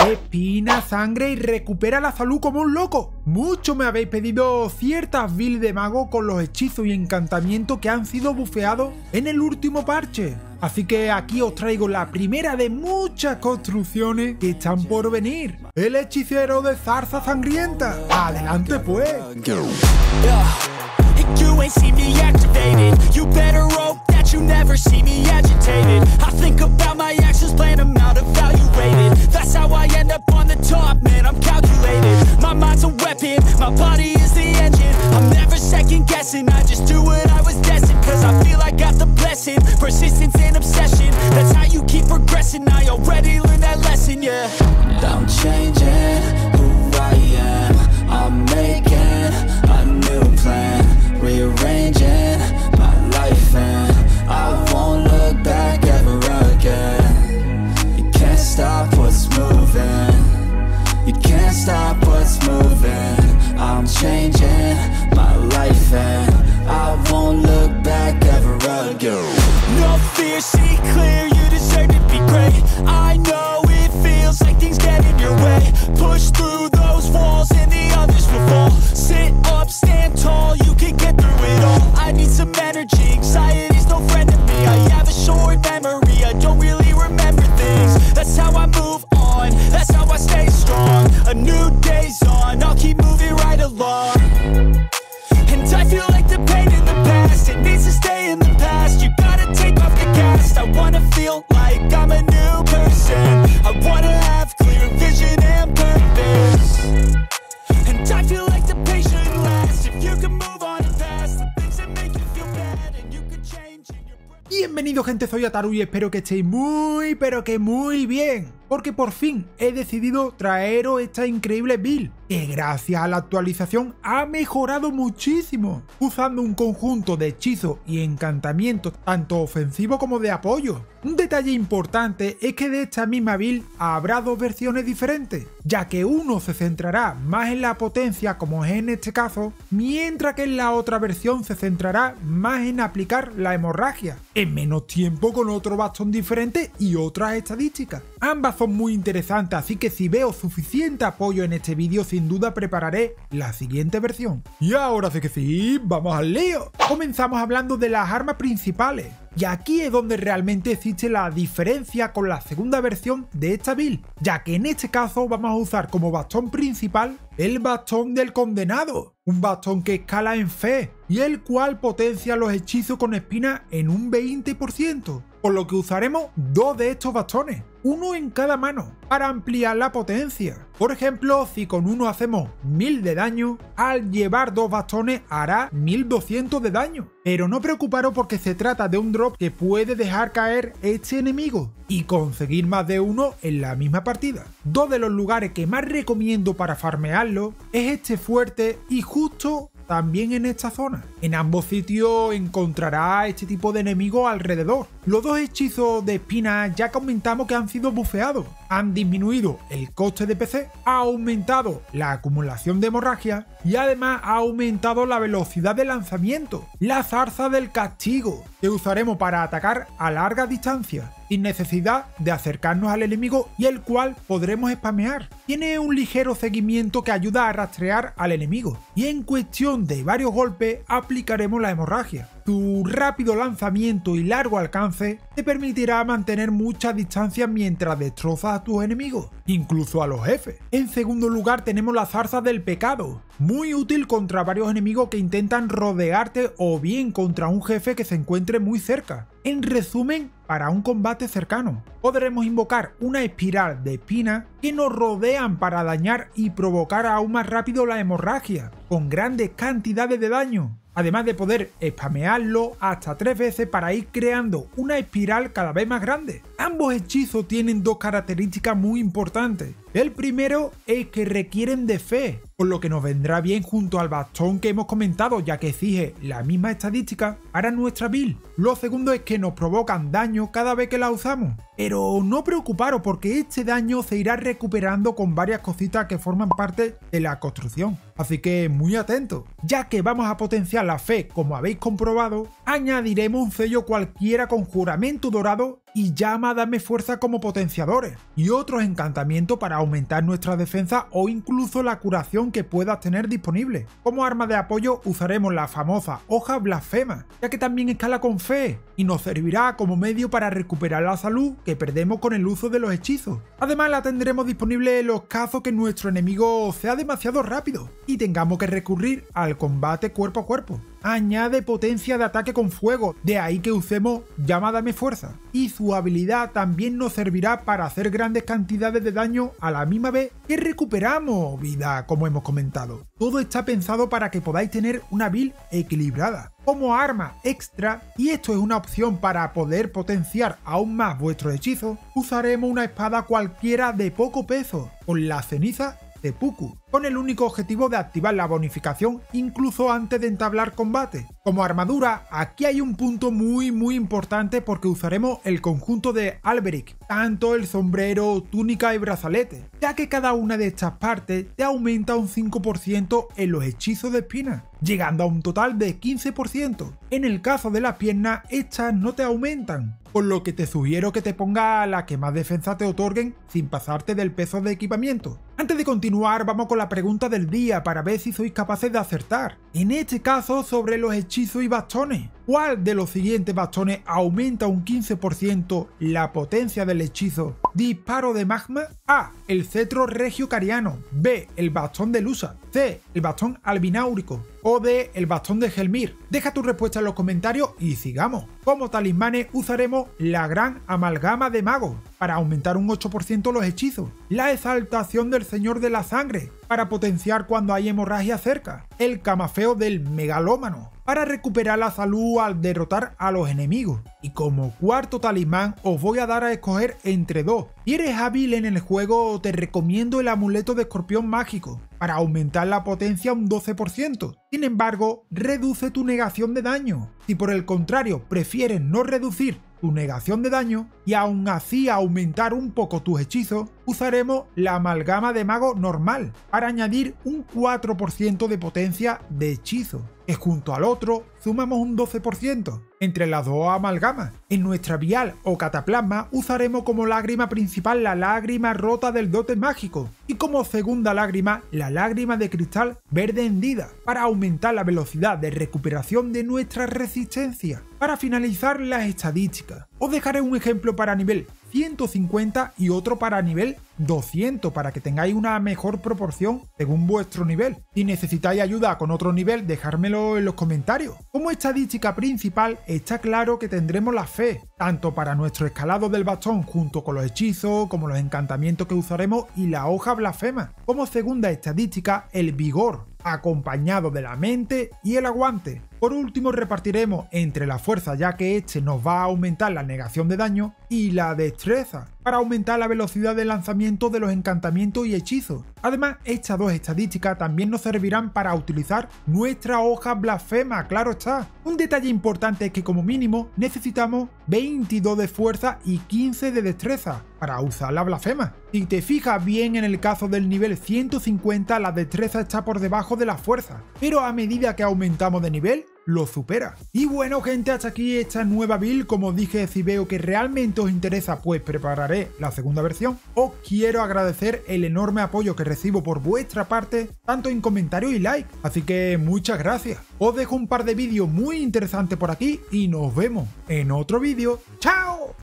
espina, sangre y recupera la salud como un loco. Mucho me habéis pedido ciertas builds de mago con los hechizos y encantamientos que han sido bufeados en el último parche. Así que aquí os traigo la primera de muchas construcciones que están por venir. El hechicero de zarza sangrienta. ¡Adelante pues! You ain't see me activated. You better hope that you never see me agitated. I think about my actions, plan them out, evaluated. That's how I end up on the top, man, I'm calculated. My mind's a weapon, my body is the engine. I'm never second guessing, I just do what I was destined. Cause I feel I got the blessing, persistence and obsession. That's how you keep progressing, I already learned that lesson, yeah. I'm changing who I am, I'm making a new plan. Rearranging my life and I won't look back ever again. You can't stop what's moving. You can't stop what's moving. I'm changing my life and I won't look back ever again. No fear, see clear, you deserve to be great. I know it feels like things get in your way. Push through those walls and the others will fall. Sit up, stand tall, you can get through it all. I need some energy, anxiety's no friend to me. I have a short memory, I don't really remember things. That's how I move on, that's how I stay strong. A new day's on, I'll keep moving right along. And I feel like the pain in the past, it needs to stay in the past. You gotta take off the cast. I wanna feel like I'm a new person. I wanna have clear vision and purpose. And I feel like the patient lasts. If you can move on and past the things that make you feel bad, and you can change in your brain. Bienvenidos gente, soy Ataru y espero que estéis muy pero que muy bien. Porque por fin he decidido traeros esta increíble build, que gracias a la actualización ha mejorado muchísimo, usando un conjunto de hechizos y encantamientos tanto ofensivos como de apoyo. Un detalle importante es que de esta misma build habrá dos versiones diferentes, ya que uno se centrará más en la potencia como es en este caso, mientras que en la otra versión se centrará más en aplicar la hemorragia, en menos tiempo con otro bastón diferente y otras estadísticas. Ambas son muy interesantes, así que si veo suficiente apoyo en este vídeo sin duda prepararé la siguiente versión. Y ahora sí que sí, vamos al lío. Comenzamos hablando de las armas principales. Y aquí es donde realmente existe la diferencia con la segunda versión de esta build, ya que en este caso vamos a usar como bastón principal el bastón del condenado, un bastón que escala en fe y el cual potencia los hechizos con espinas en un 20%, por lo que usaremos dos de estos bastones, uno en cada mano, para ampliar la potencia. Por ejemplo, si con uno hacemos 1000 de daño, al llevar dos bastones hará 1200 de daño. Pero no preocuparos porque se trata de un drop que puede dejar caer este enemigo y conseguir más de uno en la misma partida. Dos de los lugares que más recomiendo para farmearlo es este fuerte y justo también en esta zona. En ambos sitios encontrará este tipo de enemigos alrededor. Los dos hechizos de espina ya comentamos que han sido bufeados, han disminuido el coste de PC, ha aumentado la acumulación de hemorragia y además ha aumentado la velocidad de lanzamiento. La zarza del castigo, que usaremos para atacar a larga distancia, sin necesidad de acercarnos al enemigo y el cual podremos spamear. Tiene un ligero seguimiento que ayuda a rastrear al enemigo y en cuestión de varios golpes aplicaremos la hemorragia. Su rápido lanzamiento y largo alcance te permitirá mantener mucha distancia mientras destrozas a tus enemigos, incluso a los jefes. En segundo lugar tenemos la zarza del pecado, muy útil contra varios enemigos que intentan rodearte o bien contra un jefe que se encuentre muy cerca. En resumen, para un combate cercano, podremos invocar una espiral de espinas que nos rodean para dañar y provocar aún más rápido la hemorragia, con grandes cantidades de daño. Además de poder spamearlo hasta 3 veces para ir creando una espiral cada vez más grande. Ambos hechizos tienen dos características muy importantes. El primero es que requieren de fe, por lo que nos vendrá bien junto al bastón que hemos comentado, ya que exige la misma estadística para nuestra build. Lo segundo es que nos provocan daño cada vez que la usamos. Pero no preocuparos porque este daño se irá recuperando con varias cositas que forman parte de la construcción. Así que muy atentos. Ya que vamos a potenciar la fe como habéis comprobado, añadiremos un sello cualquiera con juramento dorado y llama Dame Fuerza como potenciadores, y otros encantamientos para aumentar nuestra defensa o incluso la curación que puedas tener disponible. Como arma de apoyo usaremos la famosa hoja blasfema, ya que también escala con fe, y nos servirá como medio para recuperar la salud que perdemos con el uso de los hechizos. Además la tendremos disponible en los casos que nuestro enemigo sea demasiado rápido y tengamos que recurrir al combate cuerpo a cuerpo. Añade potencia de ataque con fuego, de ahí que usemos llama Dame Fuerza, y su habilidad también nos servirá para hacer grandes cantidades de daño a la misma vez que recuperamos vida, como hemos comentado. Todo está pensado para que podáis tener una build equilibrada. Como arma extra, y esto es una opción para poder potenciar aún más vuestros hechizos, usaremos una espada cualquiera de poco peso, con la ceniza Seppuku, con el único objetivo de activar la bonificación incluso antes de entablar combate. Como armadura, aquí hay un punto muy importante porque usaremos el conjunto de Alberic, tanto el sombrero, túnica y brazalete, ya que cada una de estas partes te aumenta un 5% en los hechizos de espina, llegando a un total de 15%. En el caso de las piernas, estas no te aumentan, por lo que te sugiero que te ponga la que más defensa te otorguen sin pasarte del peso de equipamiento. Antes de continuar, vamos con la pregunta del día para ver si sois capaces de acertar. En este caso, sobre los hechizos y bastones. ¿Cuál de los siguientes bastones aumenta un 15% la potencia del hechizo Disparo de Magma? A. El cetro regio cariano. B. El bastón de Lusa. C. El bastón albináurico. O D. El bastón de Helmir. Deja tu respuesta en los comentarios y sigamos. Como talismanes usaremos la gran amalgama de mago para aumentar un 8% los hechizos, la exaltación del Señor de la Sangre para potenciar cuando hay hemorragia cerca, el camafeo del megalómano para recuperar la salud al derrotar a los enemigos. Y como cuarto talismán os voy a dar a escoger entre dos. Si eres hábil en el juego, te recomiendo el amuleto de escorpión mágico para aumentar la potencia un 12%. Sin embargo, reduce tu negación de daño. Si por el contrario prefieres no reducir tu negación de daño y aún así aumentar un poco tus hechizos, usaremos la amalgama de mago normal para añadir un 4% de potencia de hechizo, que junto al otro sumamos un 12% entre las dos amalgamas. En nuestra vial o cataplasma usaremos como lágrima principal la lágrima rota del dote mágico y como segunda lágrima la lágrima de cristal verde hendida para aumentar la velocidad de recuperación de nuestra resistencia. Para finalizar las estadísticas, os dejaré un ejemplo para nivel 150 y otro para nivel 200 para que tengáis una mejor proporción según vuestro nivel. Si necesitáis ayuda con otro nivel, dejármelo en los comentarios. Como estadística principal, está claro que tendremos la fe, tanto para nuestro escalado del bastón junto con los hechizos, como los encantamientos que usaremos y la hoja blasfema. Como segunda estadística, el vigor, acompañado de la mente y el aguante. Por último, repartiremos entre la fuerza, ya que este nos va a aumentar la negación de daño, y la destreza, para aumentar la velocidad de lanzamiento de los encantamientos y hechizos. Además, estas dos estadísticas también nos servirán para utilizar nuestra hoja blasfema, claro está. Un detalle importante es que como mínimo necesitamos 22 de fuerza y 15 de destreza para usar la blasfema. Si te fijas bien, en el caso del nivel 150 la destreza está por debajo de la fuerza, pero a medida que aumentamos de nivel, lo supera. Y bueno gente, hasta aquí esta nueva build. Como os dije, si veo que realmente os interesa, pues prepararé la segunda versión. Os quiero agradecer el enorme apoyo que recibo por vuestra parte, tanto en comentarios y like, así que muchas gracias. Os dejo un par de vídeos muy interesantes por aquí y nos vemos en otro vídeo. ¡Chao!